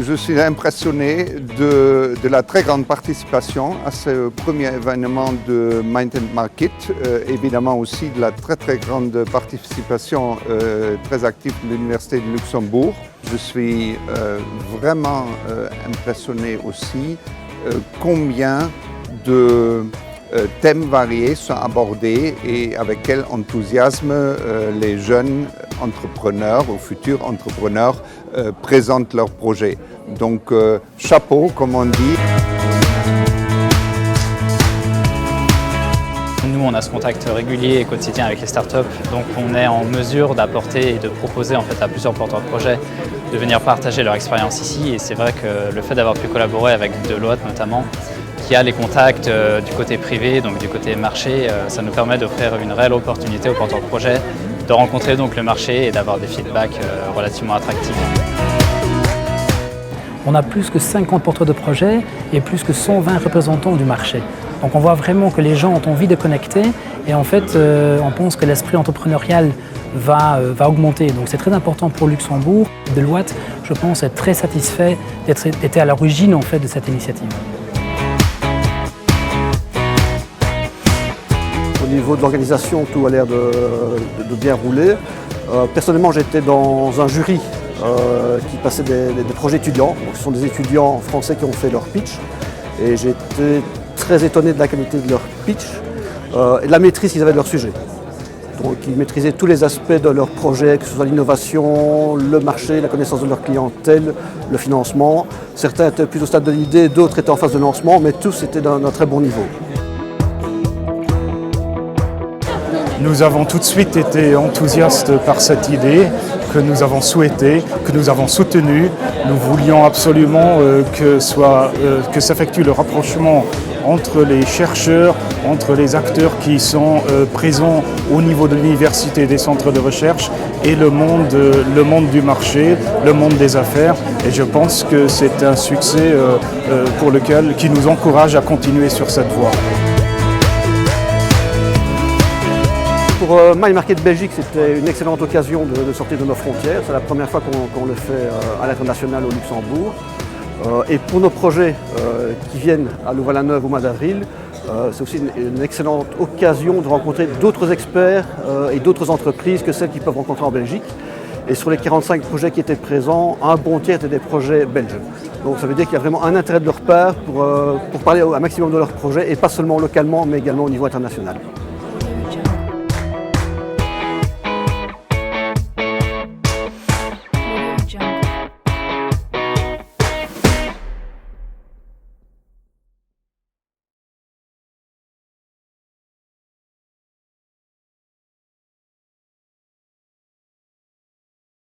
Je suis impressionné de la très grande participation à ce premier événement de Mind & Market, évidemment aussi de la très grande participation très active de l'Université de Luxembourg. Je suis vraiment impressionné aussi combien de thèmes variés sont abordés et avec quel enthousiasme les jeunes entrepreneurs ou futurs entrepreneurs présentent leurs projets. Donc chapeau, comme on dit. Nous, on a ce contact régulier et quotidien avec les startups, donc on est en mesure d'apporter et de proposer en fait, à plusieurs porteurs de projets de venir partager leur expérience ici. Et c'est vrai que le fait d'avoir pu collaborer avec Deloitte notamment, qui a les contacts du côté privé, donc du côté marché, ça nous permet d'offrir une réelle opportunité aux porteurs de projets de rencontrer donc le marché et d'avoir des feedbacks relativement attractifs. On a plus que 50 porteurs de projets et plus que 120 représentants du marché. Donc on voit vraiment que les gens ont envie de connecter et en fait on pense que l'esprit entrepreneurial va augmenter. Donc c'est très important pour Luxembourg. Deloitte, je pense, est très satisfait d'être à l'origine en fait de cette initiative. Au niveau de l'organisation, tout a l'air de bien rouler. Personnellement, j'étais dans un jury qui passait des projets étudiants. Donc, ce sont des étudiants français qui ont fait leur pitch. Et j'étais très étonné de la qualité de leur pitch et de la maîtrise qu'ils avaient de leur sujet. Donc, ils maîtrisaient tous les aspects de leur projet, que ce soit l'innovation, le marché, la connaissance de leur clientèle, le financement. Certains étaient plus au stade de l'idée, d'autres étaient en phase de lancement, mais tous étaient d'un très bon niveau. Nous avons tout de suite été enthousiastes par cette idée que nous avons souhaitée, que nous avons soutenue. Nous voulions absolument que s'effectue le rapprochement entre les chercheurs, entre les acteurs qui sont présents au niveau de l'université et des centres de recherche et le monde du marché, le monde des affaires. Et je pense que c'est un succès qui nous encourage à continuer sur cette voie. Pour Mind Market Belgique, c'était une excellente occasion de sortir de nos frontières. C'est la première fois qu'on le fait à l'international au Luxembourg. Et pour nos projets qui viennent à Louvain-la-Neuve au mois d'avril, c'est aussi une excellente occasion de rencontrer d'autres experts et d'autres entreprises que celles qu'ils peuvent rencontrer en Belgique. Et sur les 45 projets qui étaient présents, un bon tiers étaient des projets belges. Donc ça veut dire qu'il y a vraiment un intérêt de leur part pour parler au maximum de leurs projets, et pas seulement localement, mais également au niveau international.